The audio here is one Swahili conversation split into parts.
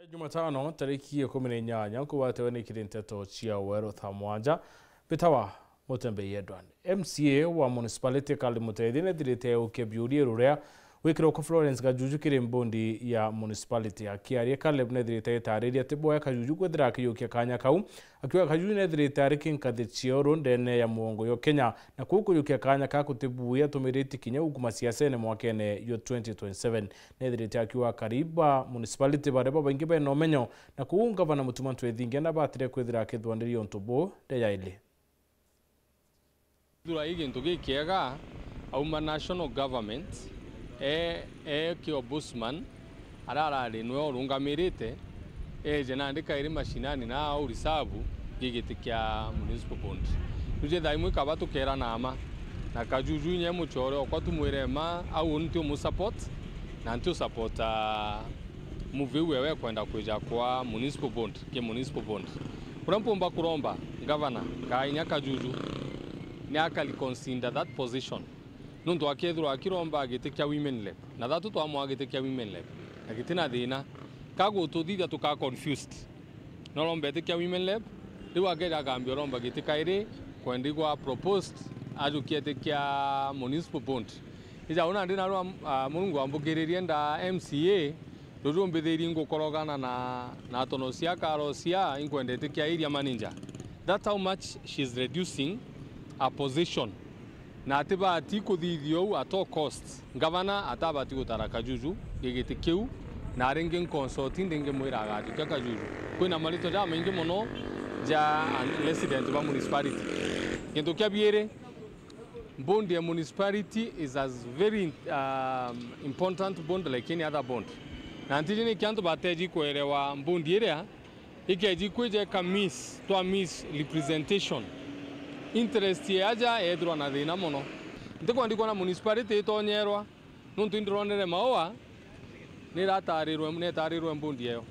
Jumatano tariki 18 kubatewe n'ikiri nteto cia Wero Thamwanja bitawa Mutembe Edwan MCA wa municipality kali mutethi ne direte ukebyurie rurea wikiro ko Florence Gajuju kiri mbondi ya municipality akiarie Caleb ne direte tariria tiboya Kajuju kwethira kiyukia kanya kau akiwa Kajuju ne direte arikin kadhichioro ndene ya muongo yo Kenya na kukuyukia kanya ka kutibuya tumiriti kinya ukuma siasa ne mwakene yo 2027 ne direte akiwa kariba municipality bareba bangi be no menyo na kuunga bana mutuma twethinge na batire kwethira kithwandiri ontubo de yaile Dura igintu gikiega auma national government ki ombudsman ararari nwe orungamirite jena ndika iri mashinani na au risabu gigiti kya municipal bond tuje daimwe kabatu kera nama na Kajuju nye muchore okwatumwire ma au ntio mu support na ntio support move wewe kwenda kuja kwa municipal bond ke municipal bond urampomba kuromba governor kainya Kajuju ni akali consider that position nundu akethirwa akiromba agitikia women lab na thatu twamwa agitikia women lab agitina thina kago tuthithia tuka confused no rombe tikia women lab riwa gera gambio romba gitika iri kwendigwa proposed ajukietikia municipal bond ija una ndina ro murungu ambugiririe nda MCA rurumbitheiri ngukorogana na tono cia karo cia inkwendetikia area manager that's how much she's reducing a position na atibati kuthithio at all costs governor atabati gutara Kajuju gigiti kiu na ringi consulting ndingi mwira agati Kajuju kwina marito ja maingi muno ja resident ba municipality kintu kya biere bond ya municipality is as very important bond like any other bond na ntijini kyantu bateji kuelewa bond area ikeji kweje ka miss representation interest yaja edro na thina muno ndiko ndiko na municipality itonyerwa nuntu indironere maoa ni ratarirwe mbundi yo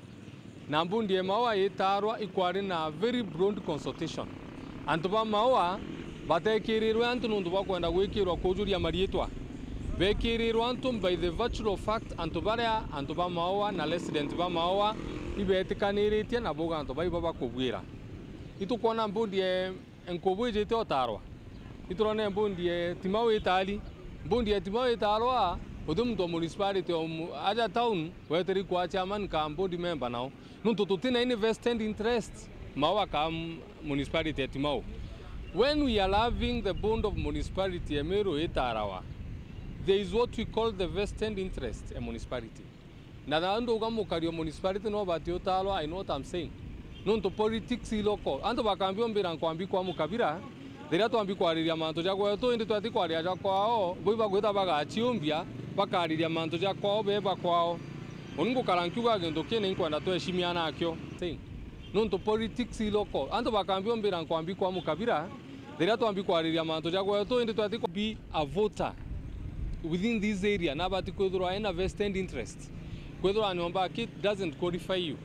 na mbundi maoa itarwa ikwari na very broad consultation antu ba maoa batekirirwe antu nuntu bakwenda gwikirwa kujuria marietwa bekirirwa antu by the virtual fact antu ba maoa na resident ba maoa ibetikaniritie na boga antu ba bakubwira itukona mbundi enkobweje te otarwa iturone mbundi timao itali mbundi timao itarwa odumto municipality aja town weteri kwa chairman ka mbundi member now nuntu tutina any vested interest mawa ka municipality timao when we are having the bond of municipality emero itarawa there is what we call the vested interest a municipality na dando ugamukario municipality no bati otarwa I know what I'm saying nuntu politics iloko anto bakambio mbira nkwambi kwa mukabira thira twambi kwariria manto ja gwetu indi twati kwaria ja kwao boiba gwita bagachiumbia bakariria manto ja kwao beba kwao oningo karankiuga gendo kene inkwenda tweshimia nakyo nuntu politics iloko anto bakambio mbira nkwambi kwa mukabira thira twambi kwariria manto ja gwetu indi twati be a voter within this area na bati kwithirwa ina vested interest kwithirwa nyomba kit doesn't qualify you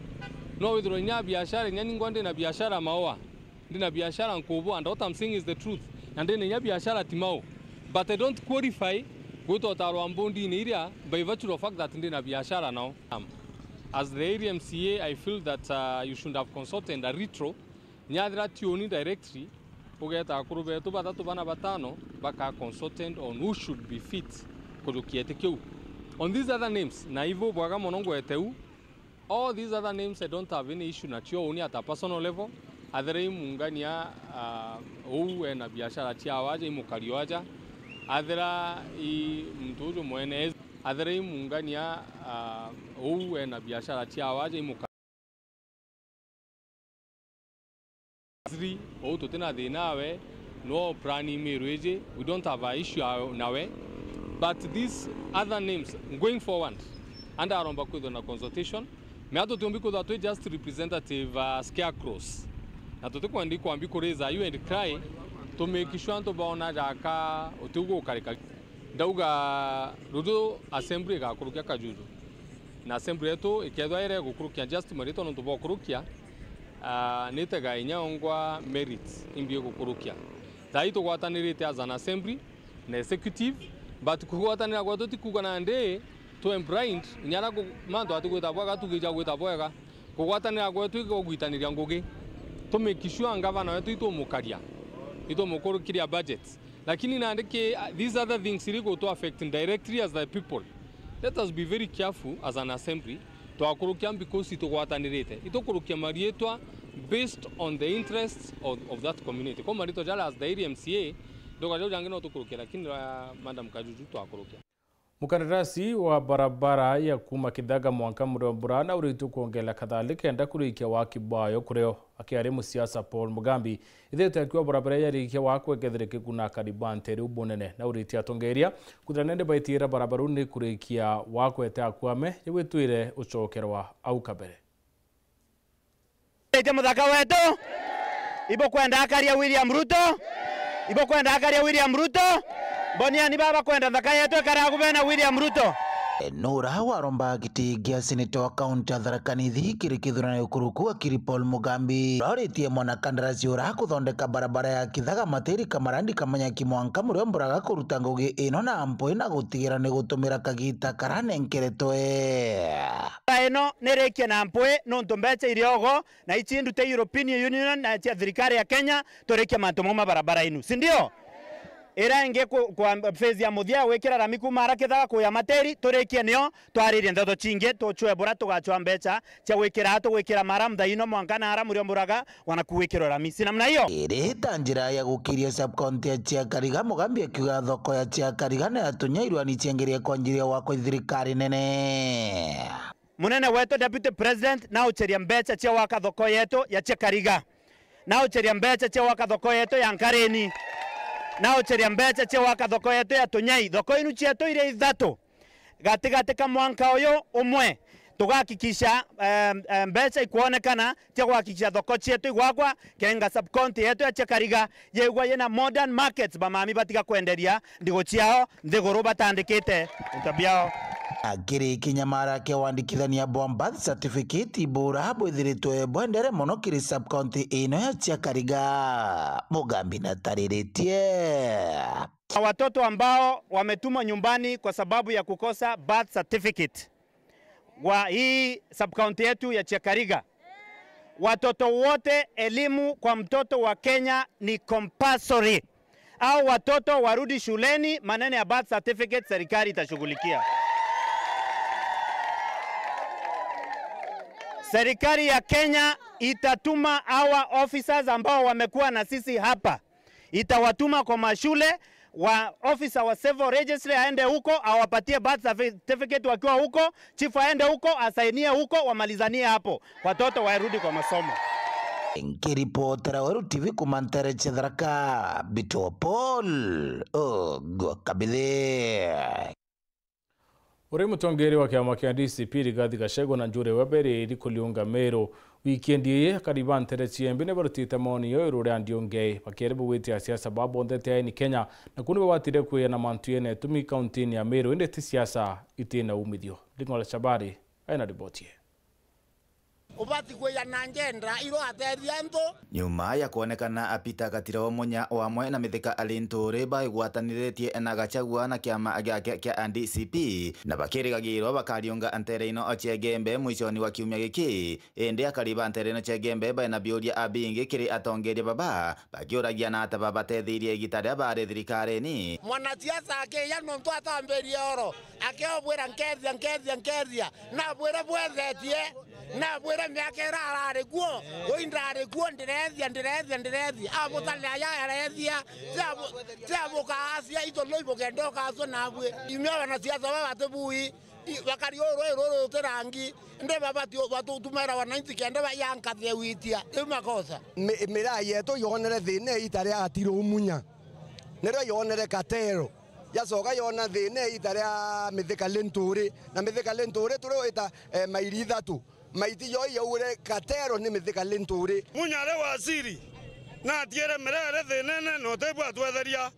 no withdraw nya biashara nya ningonde na biashara maoa ndina biashara nkobo and what I'm saying is the truth and then nya biashara timao but I don't qualify go to tarwa mbondi in area by virtue of fact that ndina biashara now as the area MCA I feel that you should have consulted a retro nya dra tioni directory ogeta akurube to batatu bana batano baka consultant on who should be fit kodokieteke on these other names na hivyo bwaga monongo eteu all these other names I don't have any issue na chio only at a personal level adhere mungania na biashara chia waje imukario aja adhera mtujo mwene adhere mungania na biashara chia waje imukario tutena nawe no prani mereje we don't have an issue nawe but these other names going forward under aromba kudo na consultation meato tumbiko that we just representative scarecrows na tutiko andiko ambiko reza you and cry to make sure to baona jaka otugo karika dauga rudo assembly ga kurukia Kajuju na assembly yetu ikedwa ire gukurukia just marito no tubokurukia nitega inyongwa merit imbie gukurukia taito gwatanirite as an assembly na executive but kugwatanira gwatu tikugana nde to embrind nyara ko mando ati gweta bwaga tukija gweta bwaga kugwatanira gwetu igogwitaniria ngugi to make sure ngavana wetu itomukaria itomukurukiria budget lakini naandike these other things iligo to affect directly as the people. Let us be very careful as an assembly to akurukia because itogwatanirite itokurukia marietwa based on the interests of that community. Kwa marito jala as the area MCA ndoka leo jangeno tukurukia lakini Madam Kajuju to akurukia. Mukandarasi wa barabara ya kuma Kithaga Mwanka Murambura uritu kuongela kadhalika enda kurikia wa Kibayo kureo akiari musiasa Paul Mugambi ithete akiwa barabara ya rikia wa kwegethirike kuna karibante ri ubunene na uriti atongeria kuthanende baitira barabaruni kurikia wa kwete akwame yegwitwire ucokerwa au kabere ite muthaka wetu ibo kwenda akaria William Ruto Bonia ni baba kwenda thaka yetu karagubena William Ruto. Nura waromba giti gia seneta wa kaunti ya Tharaka Nithi kirikithurana ukuruku akiri Paul Mugambi roritie mwana kandarasi ura kuthondeka barabara ya Kithaga Matiri Kamarandi Kamanyaki Mwanka Murambura kuruta ngugi ino na ampo na gutigira ni gutumira kagita karanenkeretwe ino nerekia na ampo nonto mbecha iriogo na ichindu te European Union na cia thirikari ya Kenya torekia mantomo barabara inu si ndio? Era inge kwa phase ya muthia wekira rami kumara Kithaga kuya Materi turekie nio twaririe ndoto chinge tuchwe bora tugachwa mbecha cia gwikira mara mthaino Mwanka na ara Muramburaga wanakuwikira rami si namna hiyo iri tanjira ya gukiria subcounty ya Chiakariga Mugambi akiuga thoko ya Chiakariga na atunyairwa ni chengeria kwa njiria wa thirikari nene munene wetu deputy president na ucheria mbecha cia waka thoko yetu ya Chiakariga na ucheria mbecha cia waka thoko yetu ya Nkareni na ucheria mbecha cia waka thoko yetu ya Tunyai thoko inu cietu ire ithatu gati ka Mwanka uyu umwe tugakikisha mbecha ikuonekana cia gwakikisha thoko cietu igwakwa kenga subcounty yetu ya Chiakariga yegwa yena modern markets bamami batiga kwenderia ndigo ciao nthiguru batandikite ntabiao akiri kinyamara ke wandikithania birth certificate bora bwithiritwe bwendere muno kiri subcounty ino ya Chiakariga Mugambi na tariritie watoto ambao wametumwa nyumbani kwa sababu ya kukosa birth certificate wa hii subcounty yetu ya Chiakariga. Watoto wote elimu kwa mtoto wa Kenya ni compulsory. Au watoto warudi shuleni, maneno ya birth certificate serikali itashughulikia. Serikali ya Kenya itatuma our officers ambao wamekuwa na sisi hapa. Itawatuma kwa mashule wa officer wa civil registry aende huko awapatie birth certificate wakiwa huko, chief aende huko asainie huko wamalizanie hapo. Watoto warudi kwa masomo. Nkiripotera Weru TV kumantere Tharaka Bito Paul Gwakabithe uri mutongeri wa kiama kia DCP Rigathi Gachagua na Njuri Wabere iri kuliunga Meru weekend ye karibantere chiembe ne barutite moni yo irure andiongei bakeribu witi siasa babo ndete ni Kenya na kuni watire kuya na mantuyene tumi county ya Meru inde siasa itina umithio Lingola Chabari aina ripoti ubati kuya na ngenda iro ateria ndo nyuma ya kuonekana apita gatira wa munya wamwe na mithika alinturi baigwataniretie na Gachagua na kiama gyake kia DCP na bakirigagirwa bakarionga antereino ochegembe mwishoni wa kiumia giki ende akariba antereino chegembe baina biuria abingi kiri atongeria baba bakiuragia na ataba batethirie gitaria bare thirikari ni mwanasiasa ake ya no ntwata mberi oro akeobwera nkeria na bwera bwethetie na bwera miakera arare guo oindare guo ndirethia abutale ayarethia tabo kaasia ito loibo kendo kaso nabwe imya wanasiasa baba batebui wakari oro terangi nde baba watu tumera wananchi kende bayanka thewitia imakosa mira yeto yonere thine itare atiro umunya nero yonere katero yasoga yona thine itare mithika lentore na mithika lentore turo ita mairi thatu maiti yo yure katero ni mithika lentore munyare waziri na tiere merere thine no tebwa twetheria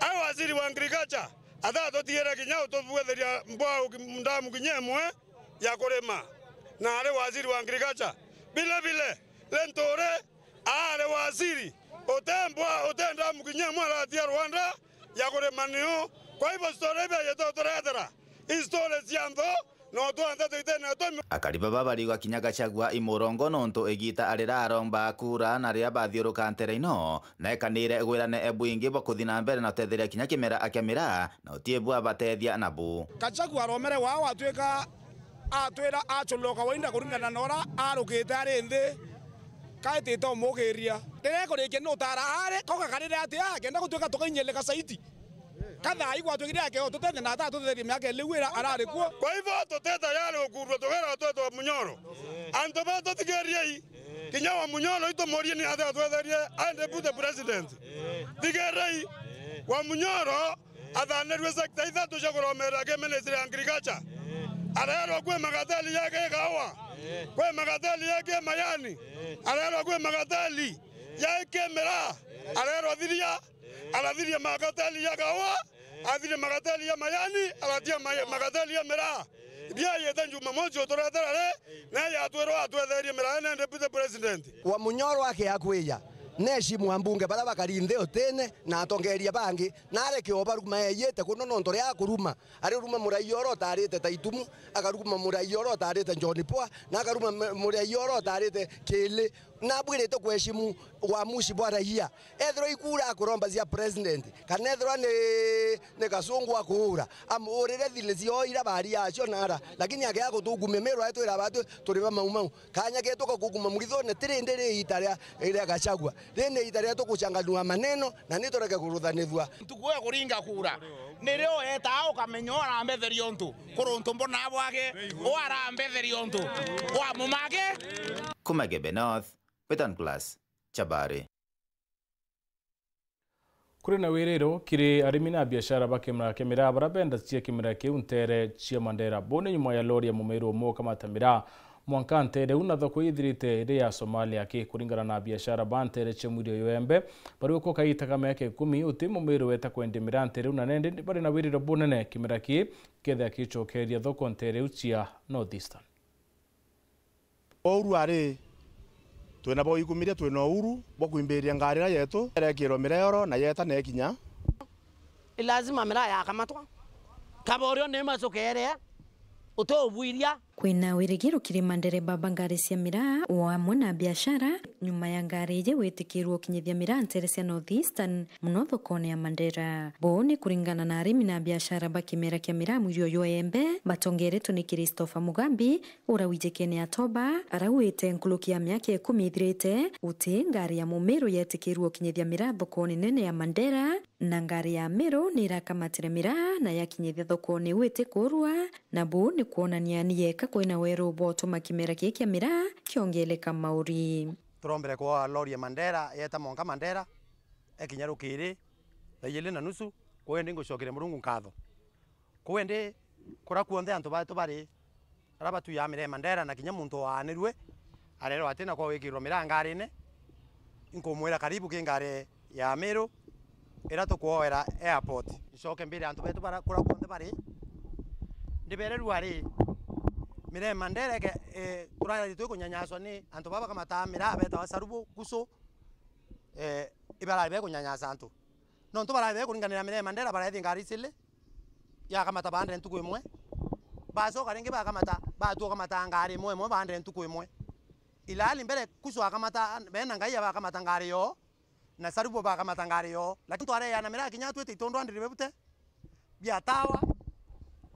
ai waziri wa agriculture athato tiere kinya utubwetheria mbwa ndamu kinyemwe ya kurima na are waziri wa agriculture vile lentore are waziri otembwa otenda mukinyemwe ratia Rwanda ya kurima niyo kwa hivyo story be yeto torethera istore ciantho no twanta tuitene to akariba babari gwa kinyaga chagwa imurongo nonto egita arira aromba kura na ria bathiuruka ntereino na ekanire gwirane ebwingi bokuthina mbere na tetheria kinya kimera akemira na utiebwa batethia nabu Gachagua aromere wao atwika atwira achuloka wainda kuringana nora arukite ari nthi kaitite umugiria rire kurikia no tara ari koka karire atia kenda gutwika tukainyeleka saiti kadha igwa twigire yake tutende na tatu tutheria miaka liwira arari kuo kwa hivyo tuteta yale ukurwa tugera watoto wa Munyoro anto bato tigeriei kinya wa Munyoro ito morie ni atha twetherie ande pute president tigerei wa Munyoro athanerwe sekta ithatu cia kuromera ke ministry agriculture arero kwe magatali yake gawa kwe magatali yake mayani arero kwe magatali yake mera arero thiria arathiria magatali ya gawa athire magatali ya mayani aratia magatali ya mera dia yeta njuma mojo toratarare na ya twero atwetherie mera na deputy president wa Munyoro ake akweya neshi mwambunge bara bakarinde otene na atongeria bangi na areke obaruma yete kuno nonto ria kuruma ari ruma murayoro tarite taitumu akaruma murayoro tarite Njonipoa na akaruma murayoro tarite Kele na bwirete kweshimu wa mushi bwa raia ethro ikura akuromba cia president kana ethro ne kasungu akura amurire thile cio ira bari yacio nara lakini age yako tugumemero aito ira batu turiba maumau kanya geto kuguma muritho ne tirindire itaria ira Gachagua rene itaria tukuchanganua maneno na nitoreke kuruthanithua tukuya kuringa kura nirio eta ukamenyo arambetheria ontu kuruntu mbona bwake o arambetheria ontu wa mumake Kumagebe North Petan Class Chabare kuri na wiriro kiri arimi na biashara bakemra kemira barabenda cia kimira ke untere cia Mandera bone nyuma ya lori ya mumeiro mo kama tamira mwankante una thoko ithirite ire ya Somalia ke kuringana na biashara bantere cia murio yoembe bari ko kaita kama yake 10 uti mumeiro weta kwendemira ntere una nende bari na wiriro bonene kimira ke ketha kichokeria thoko ntere ucia Northeastern oru ari twena bo ikumiria twena uru bo kuimberia ngarira yetu erekiro mirero na yeta na ekinya lazima mira yakamatwa kaborio ne macokere utobuiria kwina wirigiro kiri mandereba bangari cia mira wa mwana biashara nyuma ya ngari je wetikirwo kinyithia mira ntere cia Northeastern muno thokone ya Mandera bone kuringana na arimi na biashara bakimera kia mira murio yoembe batongeretwo ni Christopher Mugambi urawijekene atoba arawite nkulukia miaka 10 ithirite uti ngari ya mumero yetikirwo kinyithia mira thokone nene ya Mandera na ngari ya mero ni irakamatire mira na yakinyithia thokone wite kurwa na bu ni kuonania niyeka kwina weru boto makimera kia mira kiongeleka mauri turombere kwa lori ya Mandera yeta monka Mandera ekinyarukiri thayile na nusu kwende ngucokere murungu nkatho kwende kura kuonde antu batu bari arabatu ya mire Mandera na kinya muntu wanirwe arero atina kwa wikirwo mira ngarine inkomwera karibu kingare ya Meru era tukuoera airport icoke mbere antu betu bara kura kuonde bari ndibere ruari mire Mandera ke turari tu kunyanyaswa ni antu baba kama tamira beta wasarubu kuso ibara be kunyanyasa antu no bara be kuringanira mire Mandera bara ngari sile ya kama tabande ntuku imwe baso karinge ba kama ta ba tu kama ta ngari imwe mo bande ntuku imwe ilali mbere kuso kama ta bena ngai ba kama ta ngari yo na sarubu ba kama ta ngari yo lakini tware yana mira kinya tu itondo andire bute bia tawa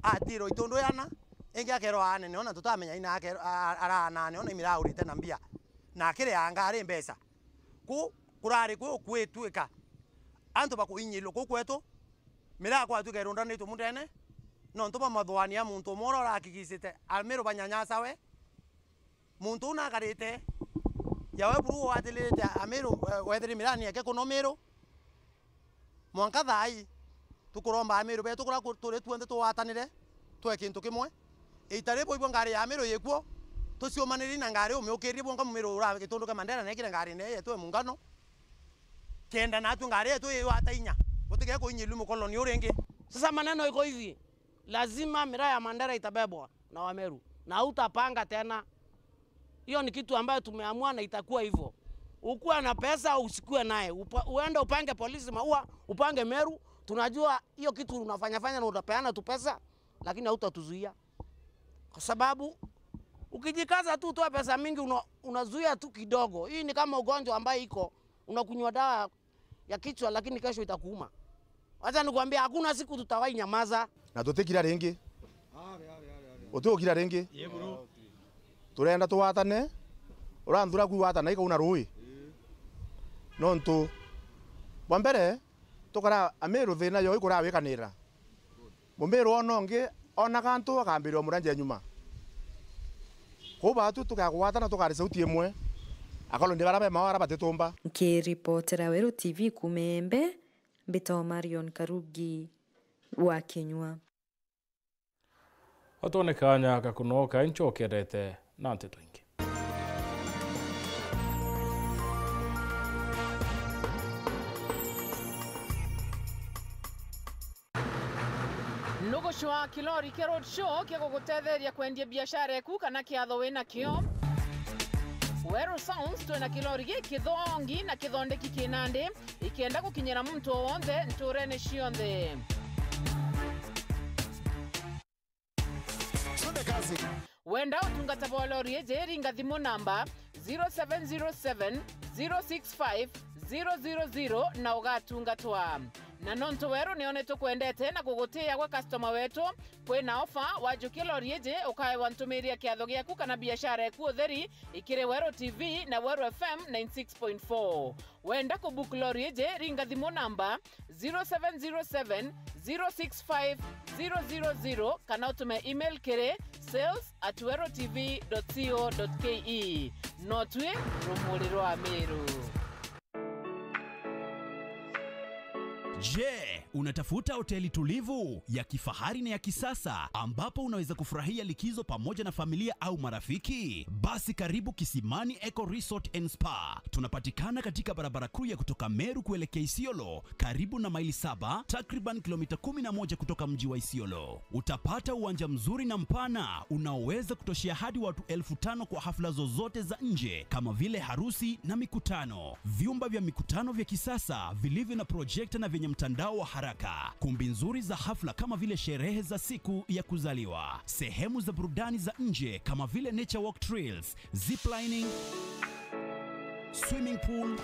atiro itondo yana engi akero ane neona tutamenya ina akero ara nane ona imira urite na mbia na kire angare mbesa ku kurari ku kwetweka anto bakuinyilo ku kwetu mira kwa tu keronda ni tumundene no ntoba mathwani ya muntu moro rakikisite almero banyanyasa we muntu na karite yawe buru atilite amero wetheri mirani yake kunomero mwanka thai tukuromba amero betu kura turi tuende tuwatanire twe kintu kimwe itare boibo ngari ya amero yekuo tuciomaniri na ngari umiukirie bonga mumero ura gitunduka Mandera na ikire ngari ne yetu mungano kenda na tu ngari yetu yatainya gutige kuinyilu mukoloni urengi. Sasa maneno iko hivi, lazima mira ya Mandera itabebwa na Wameru na utapanga tena. Hiyo ni kitu ambayo tumeamua na itakuwa hivyo. Ukuwa na pesa au usikue naye, uende upange polisi maua, upange Meru. Tunajua hiyo kitu unafanya na utapeana tu pesa, lakini hautatuzuia. kwa sababu ukijikaza tu utoe pesa mingi unazuia tu kidogo. Hii ni kama ugonjwa ambaye iko unakunywa dawa ya kichwa lakini kesho itakuuma. Acha nikwambia hakuna siku tutawai nyamaza. Na tutikira ringi. Utukira ringi. Turenda tuwatane. Urandura kuwatana ikauna rui. Nontu bambere tukara amiru thina yo ikura wikanira. Mumiru onongi ona kantu akambirwo muranje nyuma. Kuba tu tukagwatana tukari sauti imwe. Akalo ndibara mawara batetumba. Nkiripotera Weru TV kumembe Mbito Marion Karugi wa Kenywa. Otone kanya kakunoka inchokerete nante twingi. Nugushwa kilori kia road show kia gugutetheria kwendia biashara yaku kana kiatho wina kio. Weru Sounds twena kilori giki thongi na kithondeki kinande ikienda gukinyira muntu wonthe nturene cionthe. Wenda utungata bolori eje ringa thimu namba 0707 065 000 na ugatungatwa. Na nonto weru nioneto kwendete na kugutia kwa customer wetu kwina ofa wajukia lori eje ukae wantumiria kiatho giaku kana biashara yaku utheri ikire Weru TV na Weru FM 96.4. Wenda kubook lori eje ringa thimu namba 0707 065 000 kana utume email kire sales@werutv.co.ke. Notwe rumuriro Ameru. Je, unatafuta hoteli tulivu ya kifahari na ya kisasa ambapo unaweza kufurahia likizo pamoja na familia au marafiki? Basi karibu Kisimani Eco Resort and Spa. Tunapatikana katika barabara kuu ya kutoka Meru kuelekea Isiolo, karibu na maili 7, takriban kilomita 11 kutoka mji wa Isiolo. Utapata uwanja mzuri na mpana unaoweza kutoshea hadi watu 5,000 kwa hafla zozote za nje kama vile harusi na mikutano. Vyumba vya mikutano vya kisasa vilivyo na projector na vyenye mtandao wa haraka, kumbi nzuri za hafla kama vile sherehe za siku ya kuzaliwa, sehemu za burudani za nje kama vile nature walk trails, ziplining, swimming pool,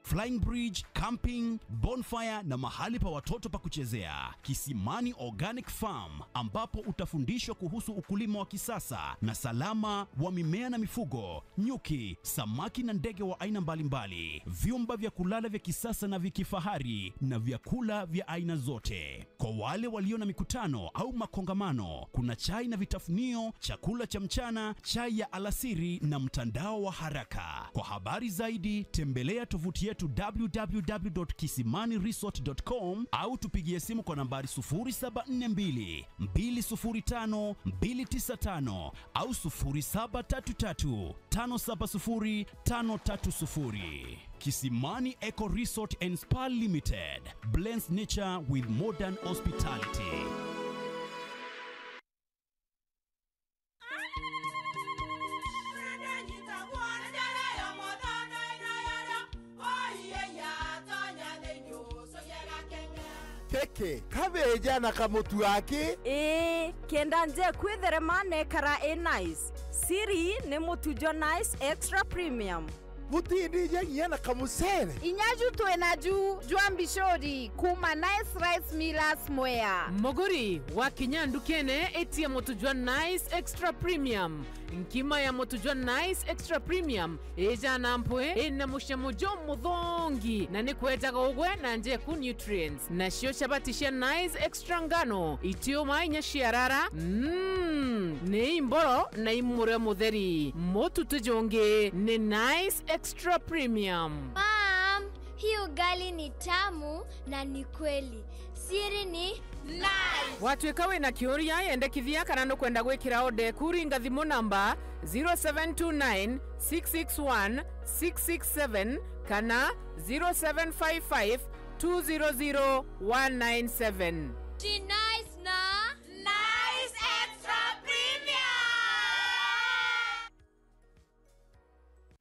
flying bridge, camping, bonfire na mahali pa watoto pa kuchezea. Kisimani Organic Farm ambapo utafundishwa kuhusu ukulima wa kisasa na salama wa mimea na mifugo, nyuki, samaki na ndege wa aina mbalimbali. Vyumba vya kulala vya kisasa na vikifahari na vyakula vya aina zote. Kwa wale walio na mikutano au makongamano, kuna chai na vitafunio, chakula cha mchana, chai ya alasiri na mtandao wa haraka. Kwa habari zaidi tembelea tovuti yetu www.kisimaniresort.com au tupigie simu kwa nambari 0742 205 295 au 0733 570 530. Kisimani Eco Resort and Spa Limited blends nature with modern hospitality. Keke, kabeja na kamutu wake? Kenda nje kwitherema nekara nice. Siri ni mutujo nice extra premium. Mutindi nyangia na kamusere. Inyaju tuenaju juambishori kuma nice rice millers mwea. Moguri wa kinyandu kene etia motujwa nice extra premium. Nkima ya motujwa nice extra premium eja nampwe ena mushamujo mudhongi na nikweta gogwe na nje ku nutrients na shio shabatisha nice extra ngano itio mainya shiarara ne imboro na imure mutheri motu tujonge ne nice extra premium. Mom, hii ugali ni tamu na ni kweli. Siri ni nice. Watwekawe na kioria yende kithia kana no kwenda gwikira ode kuringa thimu namba 0729 661 667 kana 0755 200 197. Nice na nice extra premium.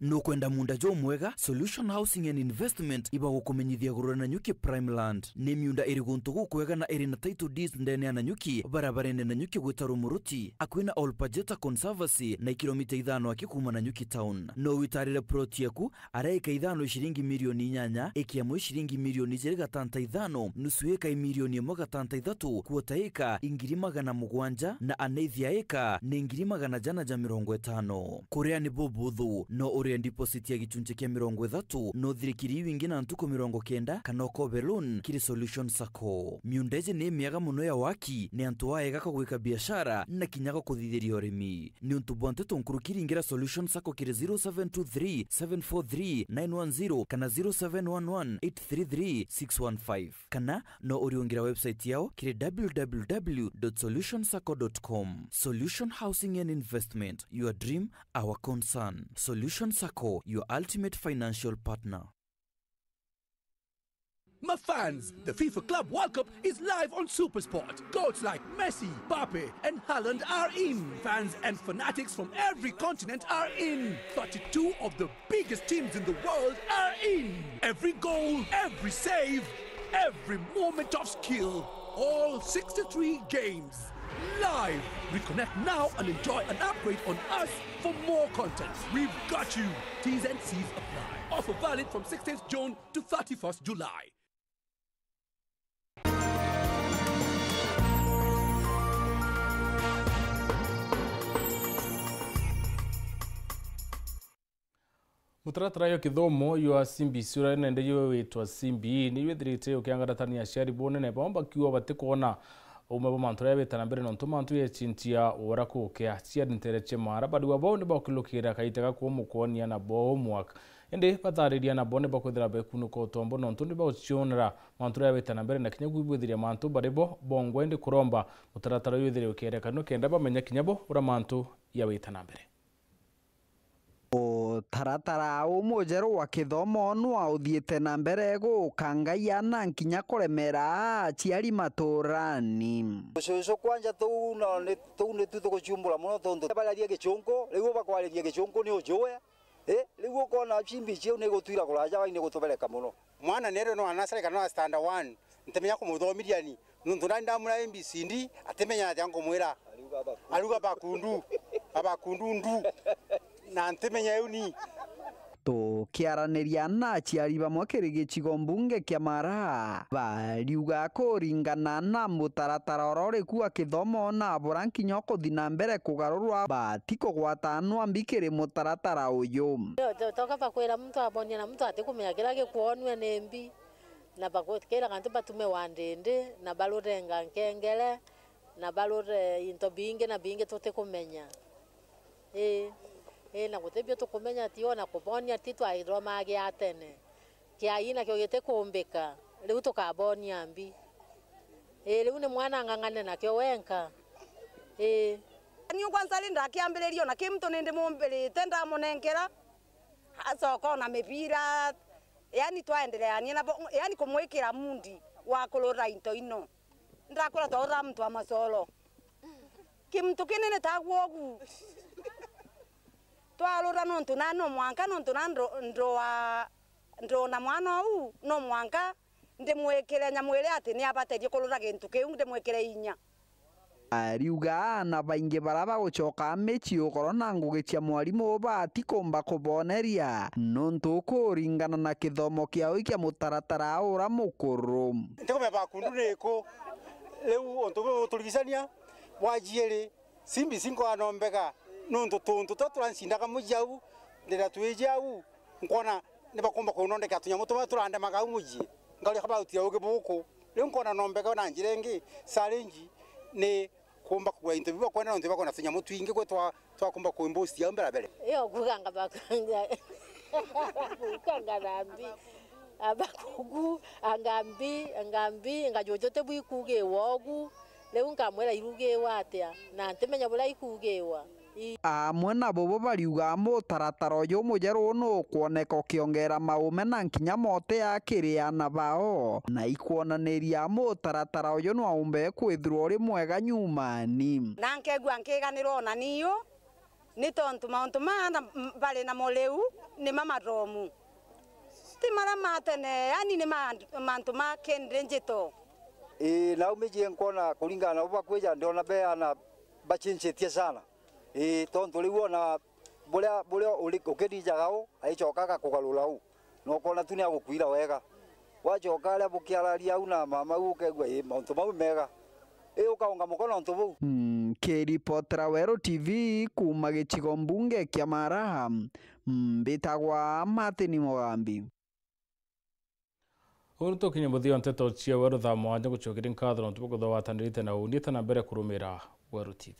no kwenda munda jo mwega Solution Housing and Investment iba gukumenyithia gurura na nyuki Prime Land ni miunda iri guntu gukwega na iri na title deeds ndene na nyuki barabarene na nyuki gwitaro muruti akwina Olpajeta Conservancy na kilomita 5 akikuma na nyuki town no witarire plot yaku araika 5 shilingi milioni 8 ikiamwe shilingi milioni 5 nusu eka milioni 1.3 kuota eka ingiri 700 na aneithia eka ni ingiri 150 kuria ni bobuthu no uria deposit ya gichunche kia 30 no thirikiri wingi na ntuko 90 kana kobe loan kiri Solution Sacco miundeje ni miaga muno ya waki ni antu waega kugwika biashara na kinyaga kuthithiria urimi ni untu bonte tonkurukiri ingira Solution Sacco kiri 0723 743 910 kana 0711 833 615 kana no uriungira website yao kiri www.solutionsacco.com. Solution Housing and Investment, your dream, our concern. Solution Sacco, your ultimate financial partner. My fans, the FIFA Club World Cup is live on SuperSport. Goats like Messi, Mbappe, and Haaland are in. Fans and fanatics from every continent are in. 32 of the biggest teams in the world are in. Every goal, every save, every moment of skill. All 63 games. Live. Reconnect now and enjoy an upgrade on us for more content. We've got you. T's and C's apply. Offer valid from 16th June to 31st July. Mutaratara yo kithomo yo Simbi sura nende yo witwa Simbi ni withirite ukiangaratania ciari bonene bomba kiwa batikuona umwe bomantura betana mbere no ntumantu ye chintia ora kukia ciari ntereche mara badu abo ne bakilukira kaitega ku mukonia na homework ende batariria na bone bakwithira bekunu ko tombo no ntundi bauchionera mantura betana mbere na kinyagu ibwithiria mantu barebo bongo ende kuromba mutaratara yo withire ukierekano kenda bamenya kinyabo ura mantu ya betana mbere taratara umujeru wa kithomo no uthiete na mbere gukangaiana nkinya kuremera ciari maturani ucucu kwanja tu ni tu gucumbura muno tondu balaria gichungu riu bakwariria gichungu ni ujuwe riu kona chimbi cio ni gutwira kuraja wa ni gutubeleka muno mwana nero no anasare kana stand 1 ntemenya kumuthomiria ni nundu ndamura MBCD atemenya ati angomwira aruga bakundu ndu na ntemenya yuni tukiaraniria na aciari bamwe kiri gicigo mbunge kia Mara bariuga kuringana na mutaratara urori kuwa kithomo na bora nkinya kuthi na mbere kugarurwa batiko gwatanwa mbikiri mutaratara uyu toka bakwira mtu abonia na mtu atikumenya kira gikuonwe nembi na bakwira kantu batume wandende na balurenga nkengele na balure into binge na binge tutikumenya na gutebio tukumenya tiona kubonia titu airoma gi atene kia ina kyo gete kumbika riu tukabonia mbi riu ni mwana ngangane na kyo wenka ni kwanza linda kiambelerio na kimtu nindi mumbele tenda munengera asoko na mipira yani twaendelea ni na yani kumwikira mundi wa kulora into ino ndakora tora mtu wa masolo kimtu kinene tagwogu twalura nontu na no mwanka nontu na ndo na mwana u no mwanka ndimwekere nyamwire ati ni abaterie kulura gintu kiu ndimwekere inya ariuga na baingi baraba gucoka mechi ukoro na ngugicia mwarimu batikomba kuboneria nontu kuringana na kithomo kiao kia mutaratara ura mukuru ndikume bakundu riko riu ontu turigicania wajiere Simbi singo anombega nuntu tuntu turansindaga mujau ndira twijau nkona nibakomba kunondeka tunyamu turande magau muji ngali khaba utia uge buku riu nkona nombega na njirengi challenge ni kumba kwa interview kwa nontu bakona tunyamu twingi kwe twakumba ku imbusi ya mbera bere iyo kuganga bakanga kuganga nambi abakugu angambi ngajojote bwikuge wogu leo nkamwera iruge watia na ntemenya bula ikugewa amwe nabo bo bariuga mutaratara uyu mujeru no kuoneka ukiongera maume na nkinya mote ya kiriana bao na ikuonaniria mutaratara uyu no umbe kwithirwo ri mwega nyumani na nkegwa nkiganirwo na niyo ni tontu mauntu mana bali na moleu ni mamaromu ti mara matene yani ni mantu ma kendre njito na umejie nkona kulingana uba kweja ndiona beana bachinchetie sana tontu liwo na bulia ukidija gao aichokaga kugalula u no kona tunia gukwira wega wachoka aria bukiararia u na mama ukegwa mauntu mau mega ukaunga mukono ontu bau Kiripotera Wero TV kuma gicigo mbunge kia Maraha mbitagwa Martin Mugambi. Uruto kinya muthia nteto cia Wero thaa mwanya gucokeria nkatho ntuko guthawatanirite na unita na mbere kurumira Wero TV.